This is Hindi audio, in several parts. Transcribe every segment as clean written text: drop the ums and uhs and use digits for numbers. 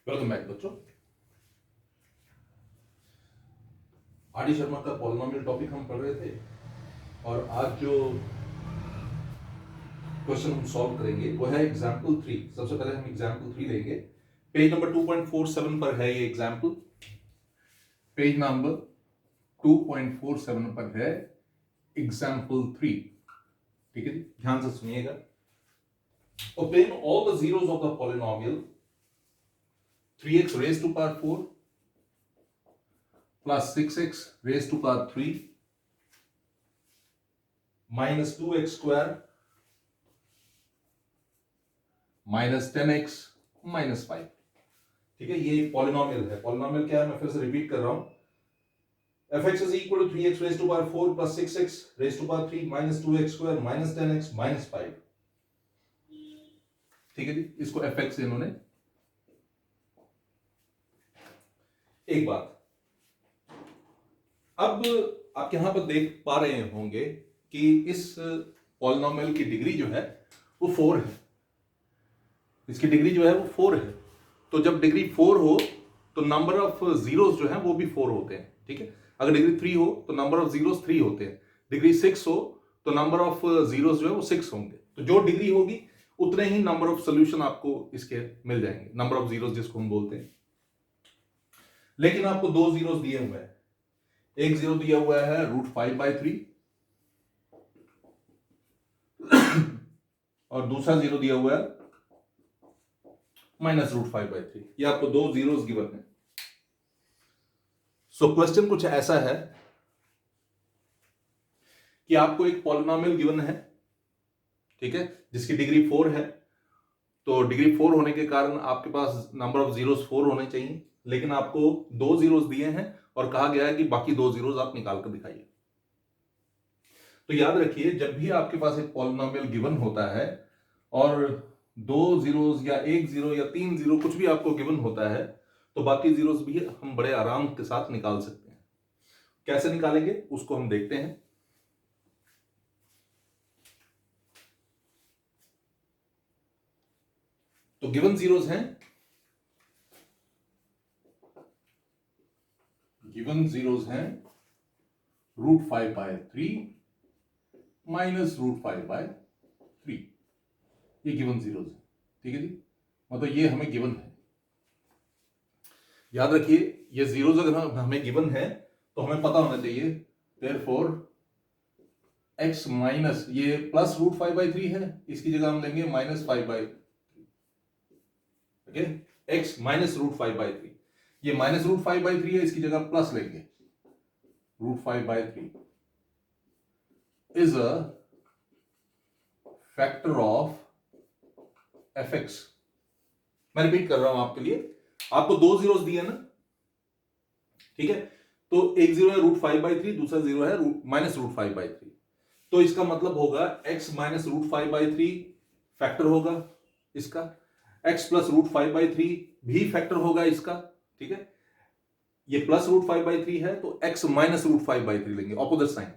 वेलकम बैक बच्चों। आर डी शर्मा का पॉलिनोमियल टॉपिक हम पढ़ रहे थे और आज जो क्वेश्चन हम सॉल्व करेंगे वो है एग्जाम्पल 3। सबसे पहले हम एग्जाम्पल 3 लेंगे। पेज नंबर 2.47 पर है ये एग्जाम्पल। पेज नंबर 2.47 पर है एग्जाम्पल 3। ठीक है जी, ध्यान से सुनिएगा। Obtain all the zeros of the polynomial 3x raised to power 4 plus 6x raised to power 3 minus 2x square minus 10x minus 5। ठीक है, ये पॉलिनोमियल है। पॉलिनोमियल क्या है मैं फिर से रिपीट कर रहा हूं। fx is equal to 3x raised to power 4 plus 6x raised to power 3 minus 2x square minus 10x minus 5। ठीक है जी, इसको fx से इन्होंने। एक बात, अब आप यहां पर देख पा रहे होंगे कि इस पॉलिनोमियल की डिग्री जो है वो 4 है। इसकी डिग्री जो है वो 4 है। तो जब डिग्री 4 हो तो नंबर ऑफ जीरोस जो है वो भी 4 होते हैं। ठीक है, अगर डिग्री 3 हो तो नंबर ऑफ जीरोस 3 होते हैं। डिग्री 6 हो तो नंबर ऑफ जीरोस जो है वो 6 होंगे। तो जो डिग्री होगी उतने ही नंबर ऑफ सोल्यूशन आपको इसके मिल जाएंगे, नंबर ऑफ जीरोस जिसको हम बोलते हैं। लेकिन आपको दो जीरोस दिए हुए हैं। एक जीरो दिया हुआ है √5/3 और दूसरा जीरो दिया हुआ है -√5/3। ये आपको दो जीरोस गिवन है। सो क्वेश्चन कुछ ऐसा है कि आपको एक पॉलिनोमियल गिवन है, ठीक है, जिसकी डिग्री 4 है। तो डिग्री 4 होने के कारण आपके पास नंबर ऑफ जीरोस 4 होने चाहिए, लेकिन आपको दो जीरोस दिए हैं और कहा गया है कि बाकी दो जीरोस आप निकाल कर दिखाइए। तो याद रखिए, जब भी आपके पास एक पॉलिनोमियल गिवन होता है और दो जीरोस या एक जीरो या तीन जीरो कुछ भी आपको गिवन होता है तो बाकी जीरोस भी हम बड़े आराम के साथ निकाल सकते हैं। कैसे निकालेंगे उसको हम देखते हैं। तो गिवन जीरोस हैं, गिवन जीरोस हैं √5/3 -√5/3। ये गिवन जीरोस है। ठीक है जी, मतलब ये हमें गिवन है। याद रखिए, ये जीरोस अगर हमें गिवन है तो हमें पता होना चाहिए देयरफॉर x माइनस ये प्लस √5/3 है, इसकी जगह हम लेंगे -5/3। ओके, x माइनस √5/3, ये -√5/3 है, इसकी जगह प्लस लेंगे। √5/3 is a factor of fx। मैं रिपीट कर रहा हूं आपके लिए, आपको दो जीरोस दिए ना, ठीक है। तो एक जीरो है √5/3, दूसरा जीरो है -√5/3। तो इसका मतलब होगा x माइनस √5/3 फैक्टर होगा इसका, x प्लस √5/3 भी फैक्टर होगा इसका। ठीक है, ये प्लस √5/3 है तो x माइनस √5/3 लेंगे, ऑपोजिट साइन।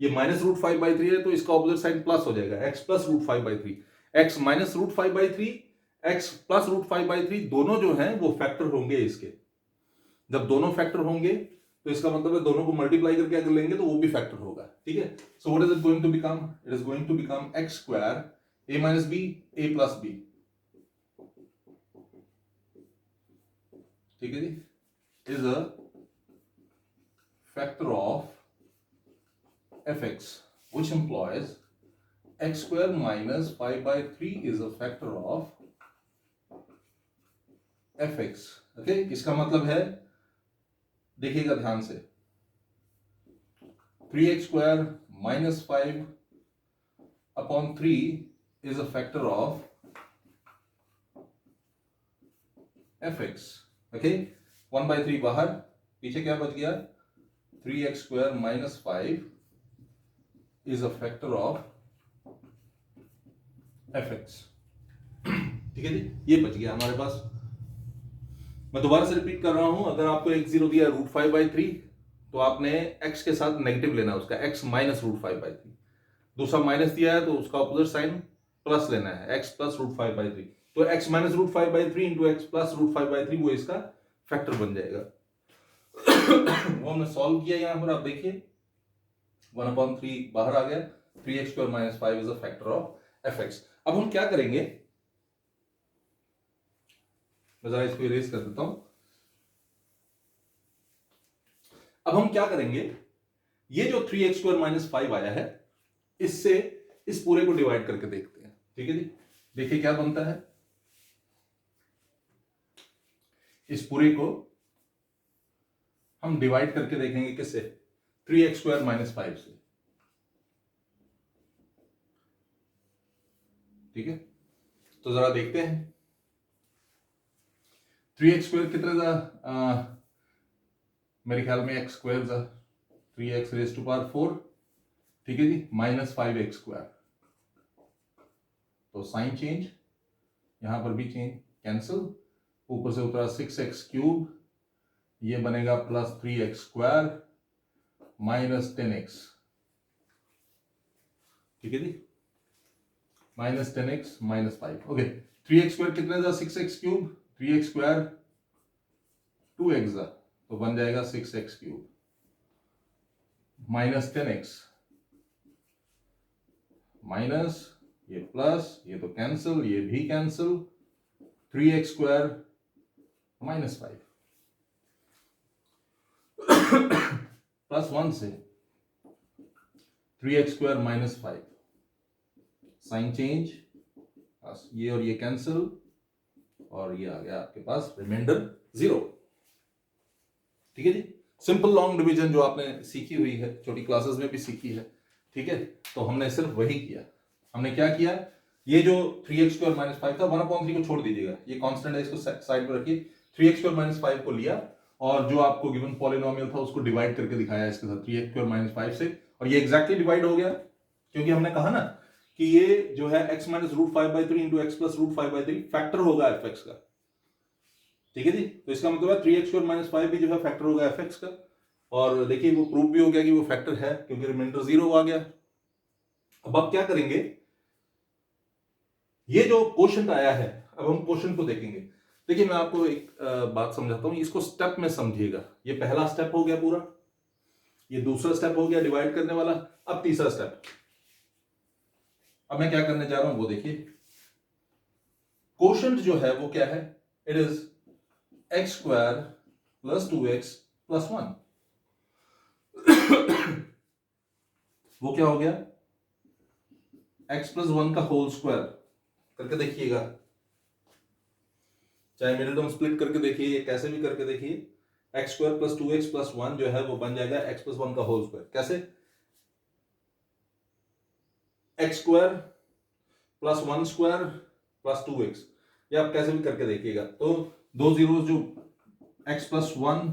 ये -√5/3 है तो इसका ऑपोजिट साइन प्लस हो जाएगा, x plus √5/3। x minus √5/3, x plus √5/3 दोनों जो हैं वो फैक्टर होंगे इसके। जब दोनों फैक्टर होंगे तो इसका मतलब है दोनों को मल्टीप्लाई करके अगर लेंगे तो वो भी फैक्टर होगा। ठीक है, so what is it going to become? It is going to become x square a minus b a plus b। ठीक है जी, is a factor of fx which implies x square minus 5/3 is a factor of fx। Okay, इसका मतलब है, देखिएगा ध्यान से, 3x square minus 5/3 is a factor of fx। Okay, 1/3 बाहर, पीछे क्या बच गया? 3x square minus 5 is a factor of fx। ठीक है जी, ये बच गया हमारे पास। मैं दोबारा से रिपीट कर रहा हूं, अगर आपको एक जीरो दिया √5/3 तो आपने x के साथ नेगेटिव लेना है उसका, x माइनस √5/3। दूसरा माइनस दिया है तो उसका ऑपोजिट साइन प्लस लेना है, x प्लस √5/3। तो x minus root 5/3 into x plus root 5/3 वो इसका फैक्टर बन जाएगा। वो हमने सॉल्व किया यहां पर, आप देखिए 1/3 बाहर आ गया, 3x² - 5 is a factor of fx। अब हम क्या करेंगे, मैं जरा इसको इरेज कर देता हूं। अब हम क्या करेंगे, ये जो 3x² - 5 आया है, इससे इस पूरे को डिवाइड करके देखते हैं। ठीक है जी, देखिए क्या बनता है। इस पूरे को हम डिवाइड करके देखेंगे किससे, 3x² - 5 से। ठीक है, तो जरा देखते हैं 3x² कितना मेरे ख्याल में x² 3x⁴, ठीक है जी, -5x²। तो साइन चेंज, यहां पर भी चेंज, कैंसिल, ऊपर से उतरा 6x³ ये बनेगा +3x² -10x। ठीक है जी, -10x -5। ओके, 3x² कितने था, 6x³ 3x² 2x तो बन जाएगा 6x³ -10x माइनस ये प्लस, ये तो कैंसिल, ये भी कैंसिल, 3x² -5 +1 से 3x² -5, साइन चेंज, ये और ये कैंसिल, और ये आ गया आपके पास रिमाइंडर 0। ठीक है जी, सिंपल लॉन्ग डिवीजन जो आपने सीखी हुई है, छोटी क्लासेस में भी सीखी है। ठीक है, तो हमने सिर्फ वही किया। हमने क्या किया, ये जो 3x² - 5 था, 1/3 को छोड़ दीजिएगा, ये कांस्टेंट है, इसको साइड पर रखिए। 3x² - 5 को लिया और जो आपको गिवन पॉलिनोमियल था उसको डिवाइड करके दिखाया इसके साथ 3x² - 5 से, और ये एग्जैक्टली डिवाइड हो गया, क्योंकि हमने कहा ना कि ये जो है x - √5/3 into x plus √5/3 factor होगा fx का। ठीक है जी, तो इसका मतलब है 3x² - 5 भी जो है फैक्टर होगा fx का, और देखिए वो प्रूफ भी हो गया कि वो फैक्टर है, क्योंकि रिमाइंडर 0 आ गया। अब आप क्या करेंगे, ये जो क्वोशंट आया है, अब हम क्वोशंट को देखेंगे। देखिए मैं आपको एक बात समझाता हूं, इसको स्टेप में समझिएगा। ये पहला स्टेप हो गया पूरा, ये दूसरा स्टेप हो गया डिवाइड करने वाला, अब तीसरा स्टेप। अब मैं क्या करने जा रहा हूं वो देखिए। क्वोशंट जो है वो क्या है, इट इज x² + 2x + 1। वो क्या हो गया, x + 1 का होल स्क्वायर करके देखिएगा, चाहे मिडिल टर्म स्प्लिट करके देखिए, कैसे भी करके देखिए, x² + 2x + 1 जो है वो बन जाएगा x + 1 का होल स्क्वायर। कैसे, x² + 1² + 2x, ये आप कैसे भी करके देखिएगा। तो दो जीरोस जो x + 1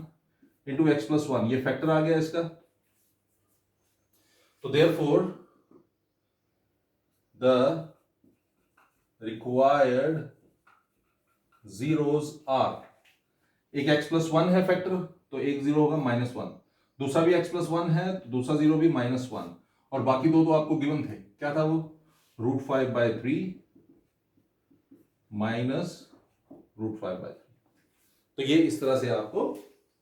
इंटू एक्स + 1 ये फैक्टर आ गया इसका, तो therefore the required zeros are, एक x + 1 है फैक्टर, तो एक जीरो होगा -1, दूसरा भी x + 1 है तो दूसरा जीरो भी -1, और बाकी दो तो आपको गिवन थे, क्या था वो, √5/3 -√5/3। तो ये इस तरह से आपको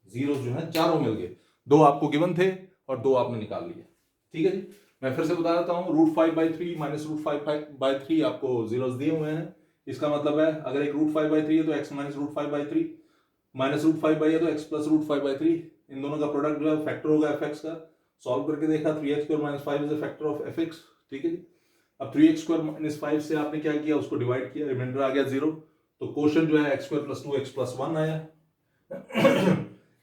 जीरो जो है चारों मिल गए, दो आपको गिवन थे और दो आपने निकाल लिए। ठीक है जी, मैं फिर से बता देता हूं, √5/3 -√5/3 आपको जीरोस दिए हुए हैं। इसका मतलब है अगर एक √5/3 है तो x - √5/3, -√5 है तो x + √5/3, इन दोनों का प्रोडक्ट जो है फैक्टर होगा fx का। सॉल्व करके देखा, 3x² - 5 is a factor of fx। ठीक है जी, अब 3x² - 5 से आपने क्या किया, उसको डिवाइड किया, रिमाइंडर आ गया 0, तो क्वोशंट जो है x² + 2x + 1 आया।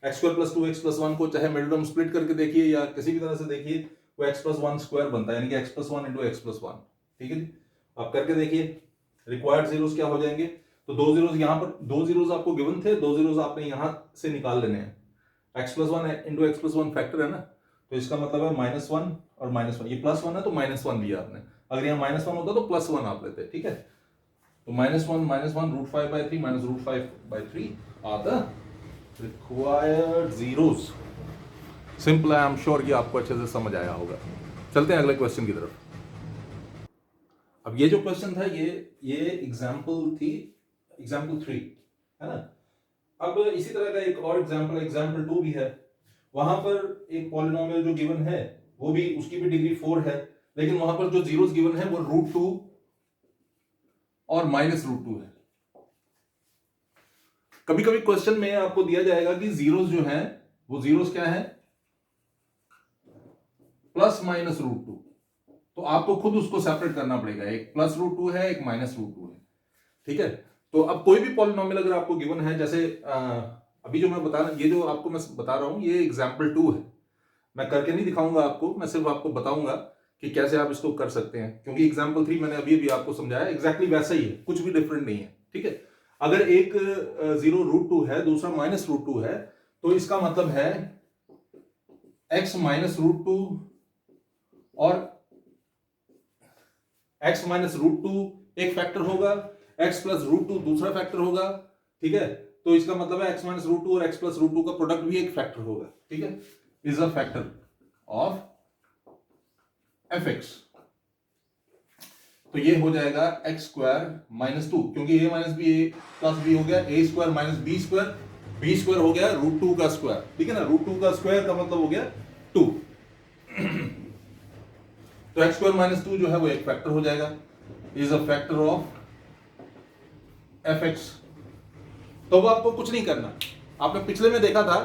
x² + 2x + 1 को चाहे मिडिल टर्म स्प्लिट करके देखिए या किसी भी तरह से देखिए, वो x + 1² बनता है, यानी कि x + 1 इंटू x + 1। ठीक है जी, आप करके देखिए, रिक्वायर्ड जीरोस क्या हो जाएंगे, तो दो जीरोस यहां पर, दो जीरोस आपको गिवन थे, दो जीरोस आपने यहां से निकाल लेने हैं। x + 1 इंटू x + 1 फैक्टर है ना, तो इसका मतलब है -1 और -1, ये +1 है तो -1 लिया आपने, अगर यहाँ -1 होता तो +1 आप लेते। ठीक है, तो -1 √5/3 -√5/3 are the required zeros. Simple है, आई एम श्योर कि आपको अच्छे से समझ आया होगा। चलते हैं अगले क्वेश्चन की तरफ। अब ये जो क्वेश्चन था ये एग्जाम्पल थी, एग्जाम्पल 3, है ना। अब इसी तरह का एक और एग्जाम्पल 2 भी है। वहां पर एक पॉलिनोमियल जो गिवन है वो भी, उसकी भी डिग्री 4 है, लेकिन वहां पर जो जीरोस गिवन है वो √2 और -√2 है। कभी कभी क्वेश्चन में आपको दिया जाएगा कि जीरोस जो हैं वो जीरोस क्या है, +-√2, तो आपको खुद उसको सेपरेट करना पड़ेगा, एक +√2 है, एक -√2 है, ठीक है। तो अब कोई भी पॉलिनोमियल अगर आपको गिवन है, जैसे अभी जो मैं बता रहा, ये जो आपको मैं बता रहा हूं ये एग्जाम्पल 2 है, मैं करके नहीं दिखाऊंगा आपको, मैं सिर्फ आपको बताऊंगा कि कैसे आप इसको कर सकते हैं, क्योंकि एग्जाम्पल 3 मैंने अभी अभी आपको समझाया, एग्जैक्टली वैसा ही है, कुछ भी डिफरेंट नहीं है, ठीक है। अगर एक 0√2 है, दूसरा -√2 है, तो इसका मतलब है x -√2 और x -√2 एक फैक्टर होगा, x +√2 दूसरा फैक्टर होगा, ठीक है। तो इसका मतलब है x -√2 और x +√2 का प्रोडक्ट भी एक फैक्टर होगा, ठीक है, is a factor of fx। तो ये हो जाएगा x² -2, क्योंकि a minus B a plus B हो गया, a² - b² हो गया √2 का स्क्वायर, ठीक है ना, √2 का स्क्वायर का मतलब हो गया 2। तो x² -2 जो है वो एक फैक्टर हो जाएगा, is a factor of fx। तो अब आपको कुछ नहीं करना, आपने पिछले में देखा था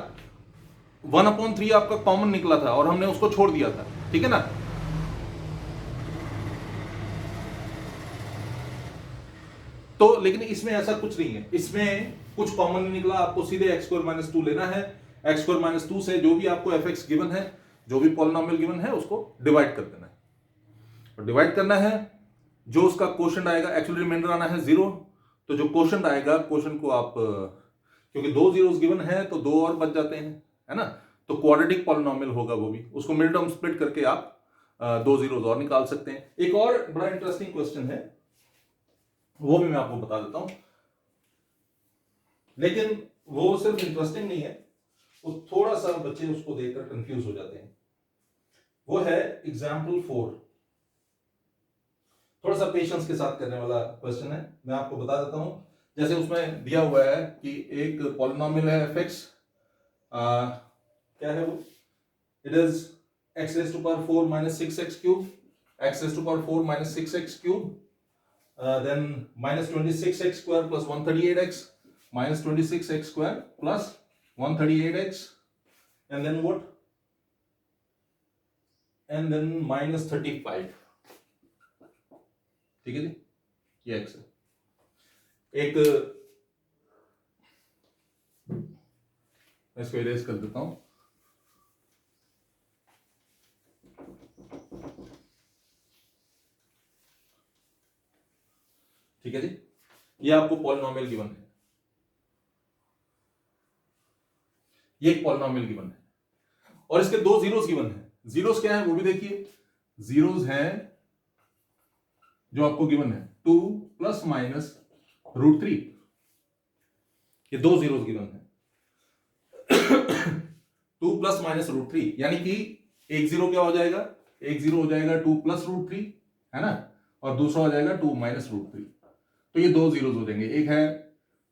1/3 आपका कॉमन निकला था और हमने उसको छोड़ दिया था, ठीक है ना। तो लेकिन इसमें ऐसा कुछ नहीं है, इसमें कुछ कॉमन नहीं निकला, आपको सीधे x² -2 लेना है, x² -2 से जो भी आपको fx गिवन है, जो भी पॉलिनोमियल गिवन है, उसको डिवाइड कर देना है, और डिवाइड करना है, जो उसका क्वोशंट आएगा, एक्चुअली रिमाइंडर आना है 0, तो जो क्वोशंट आएगा, क्वोशंट को आप, क्योंकि 2 जीरोस गिवन है तो 2 और बच जाते हैं, है ना, तो क्वाड्रेटिक पॉलिनोमियल होगा वो भी, उसको मिड टर्म स्प्लिट करके आप 2 जीरोस और निकाल सकते हैं। एक और बड़ा इंटरेस्टिंग क्वेश्चन है, वो भी मैं आपको बता देता हूं, लेकिन वो सिर्फ इंटरेस्टिंग नहीं है, वो थोड़ा सा बच्चे उसको देखकर कंफ्यूज हो जाते हैं। वो है एग्जाम्पल 4, थोड़ा सा पेशेंस के साथ करने वाला क्वेश्चन है, मैं आपको बता देता हूं। जैसे उसमें दिया हुआ है कि एक पॉलिनोमियल है fx, क्या है वो, it is x⁴ - 6x³ x⁴ - 6x³ then -26x² plus 138x -26x² plus 138x and then what, and then -35, ठीक है जी, ये x है। एक मैं इसको इरेज कर देता हूं, ठीक है जी, ये आपको पॉलिनोमियल गिवन है, ये एक पॉलिनोमियल गिवन है, और इसके 2 जीरोस गिवन है। जीरोस क्या है वो भी देखिए, जीरोस हैं जो आपको गिवन है 2 ± √3, ये 2 जीरोस गिवन है 2 ± √3, यानी कि एक जीरो क्या हो जाएगा, एक जीरो हो जाएगा 2 + √3, है ना, और दूसरा हो जाएगा 2 - √3, तो ये 2 जीरोस हो जाएंगे, एक है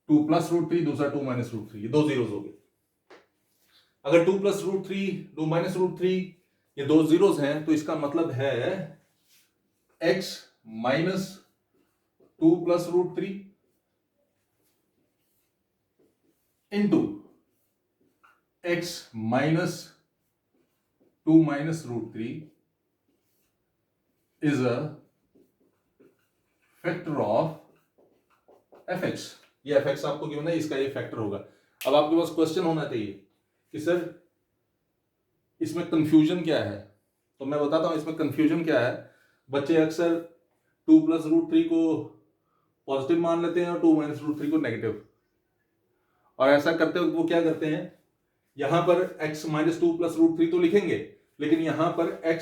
2 + √3, दूसरा 2 - √3, ये 2 जीरोस हो गए। अगर 2 + √3 2 - √3 ये 2 जीरोस हैं, तो इसका मतलब है x - 2 + √3 into x - 2 - √3 is a factor of fx। ये fx आपको गिवन है, इसका ये फैक्टर होगा। अब आपके पास क्वेश्चन होना चाहिए कि सर इसमें कंफ्यूजन क्या है, तो मैं बताता हूं इसमें कंफ्यूजन क्या है। बच्चे अक्सर 2 + √3 को पॉजिटिव मान लेते हैं और 2 - √3 को नेगेटिव, और ऐसा करते वक्त वो क्या करते हैं, यहां पर x - 2 + √3 तो लिखेंगे, लेकिन यहां पर x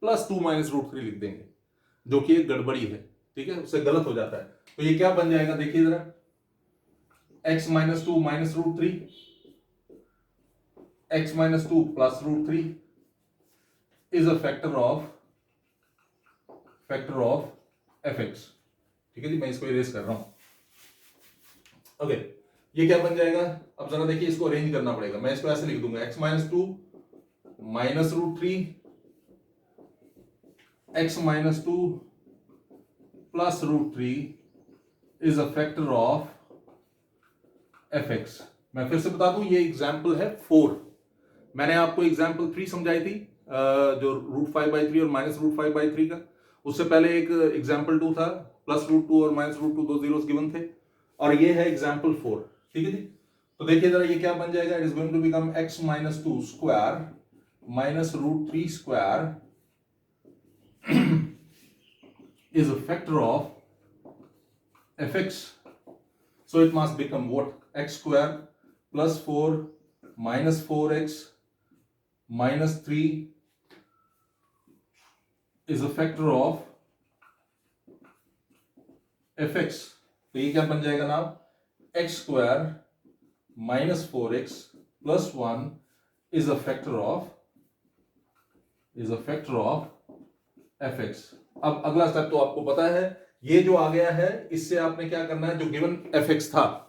+ 2 - √3 लिख देंगे, जो कि एक गड़बड़ी है, ठीक है, उससे गलत हो जाता है। तो ये क्या बन जाएगा, देखिए जरा, x - 2 - √3 x - 2 + √3 is a factor of fx। ठीक है जी, मैं इसको इरेज कर रहा हूं। ओके, ये क्या बन जाएगा? अब जरा देखिए, इसको अरेंज करना पड़ेगा। मैं इसको ऐसे लिख दूंगा, x minus 2 minus root 3 x minus 2 plus root 3 is a factor of fx। मैं फिर से बता दूं, ये एग्जाम्पल है 4। मैंने आपको एग्जाम्पल 3 समझाई थी, जो रूट 5/3 और माइनस रूट 5/3 का। उससे पहले एक एग्जाम्पल 2 था, प्लस रूट 2 और माइनस रूट 2 दो जीरोस गिवन थे, और ये है एग्जाम्पल 4। ठीक है जी, तो देखिए जरा ये क्या बन जाएगा। It is going to become x minus 2 square minus root 3 square is a factor of fx. So it must become what? X square plus 4 minus 4x minus 3 is a factor of fx. तो ये क्या बन जाएगा ना? x square minus 4x plus 1 is a factor of fx. अब अगला स्टेप तो आपको पता है, ये जो आ गया है इससे आपने क्या करना है, जो गिवन fx था,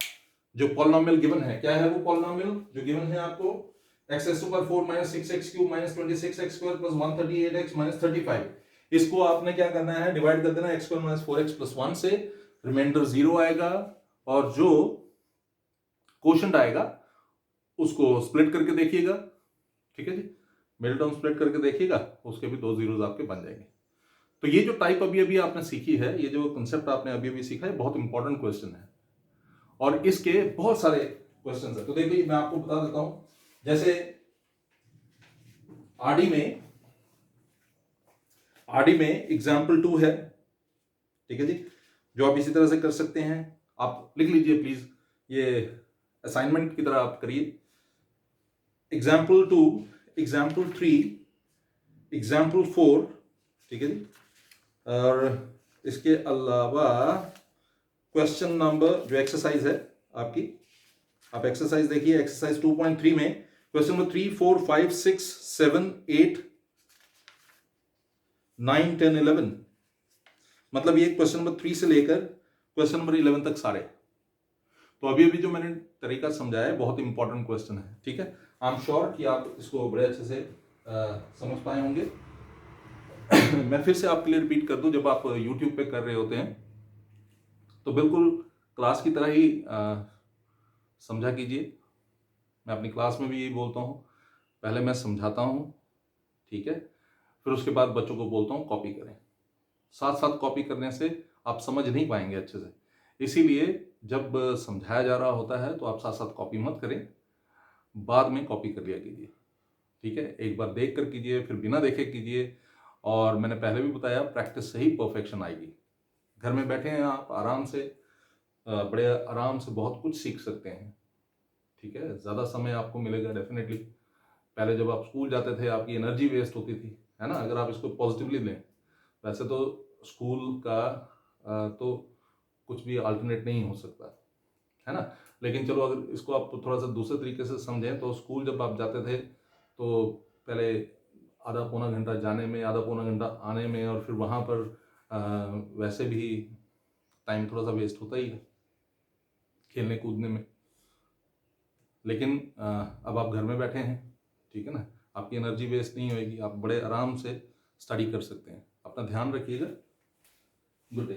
जो पॉलिनोमियल गिवन है, क्या है वो पॉलिनोमियल जो गिवन है आपको? x raised to power 4 minus 6x cube minus 26x square plus 138x minus 35। इसको आपने क्या करना है, डिवाइड कर देना x square minus 4x plus 1 से, रिमाइंडर 0 आएगा, और जो क्वोशंट आएगा उसको स्प्लिट करके देखिएगा। ठीक है जी, मिडिल टर्म स्प्लिट करके देखिएगा, उसके भी 2 जीरोस आपके बन जाएंगे। तो ये जो टाइप अभी अभी आपने सीखी है, ये जो कंसेप्ट आपने अभी अभी सीखा है, बहुत इंपॉर्टेंट क्वेश्चन है, और इसके बहुत सारे क्वेश्चन है। तो देखिए मैं आपको बता देता हूं, जैसे आरडी में एग्जाम्पल 2 है। ठीक है जी, जो आप इसी तरह से कर सकते हैं। आप लिख लीजिए प्लीज, ये असाइनमेंट की तरह आप करिए। Example 2, example 3, example 4। ठीक है जी, और इसके अलावा क्वेश्चन नंबर, जो एक्सरसाइज है आपकी, आप एक्सरसाइज देखिए, एक्सरसाइज 2.3 में क्वेश्चन नंबर 3, 4, 5, 6, 7, 8, 9, 10, 11, मतलब ये क्वेश्चन नंबर 3 से लेकर क्वेश्चन नंबर 11 तक सारे। तो अभी अभी जो मैंने तरीका समझाया है, बहुत इंपॉर्टेंट क्वेश्चन है। ठीक है, आई एम श्योर कि आप इसको बड़े अच्छे से समझ पाए होंगे। मैं फिर से आपके लिए रिपीट कर दूं, जब आप YouTube पे कर रहे होते हैं तो बिल्कुल क्लास की तरह ही समझा कीजिए। मैं अपनी क्लास में भी यही बोलता हूँ, पहले मैं समझाता हूँ, ठीक है, फिर उसके बाद बच्चों को बोलता हूँ कॉपी करें। साथ साथ कॉपी करने से आप समझ नहीं पाएंगे अच्छे से, इसीलिए जब समझाया जा रहा होता है तो आप साथ साथ कॉपी मत करें, बाद में कॉपी कर लिया कीजिए। ठीक है, एक बार देख कर कीजिए, फिर बिना देखे कीजिए, और मैंने पहले भी बताया, प्रैक्टिस से ही परफेक्शन आएगी। घर में बैठे हैं आप, आराम से, बड़े आराम से बहुत कुछ सीख सकते हैं। ठीक है, ज़्यादा समय आपको मिलेगा डेफिनेटली। पहले जब आप स्कूल जाते थे आपकी एनर्जी वेस्ट होती थी, है ना, अगर आप इसको पॉजिटिवली लें। वैसे तो स्कूल का तो कुछ भी अल्टरनेट नहीं हो सकता, है ना, लेकिन चलो अगर इसको आप थोड़ा सा दूसरे तरीके से समझें, तो स्कूल जब आप जाते थे तो पहले आधा पौना घंटा जाने में, आधा पौना घंटा आने में, और फिर वहाँ पर वैसे भी टाइम थोड़ा सा वेस्ट होता ही है खेलने कूदने में। लेकिन अब आप घर में बैठे हैं, ठीक है ना, आपकी एनर्जी वेस्ट नहीं होएगी, आप बड़े आराम से स्टडी कर सकते हैं। अपना ध्यान रखिएगा। Good day.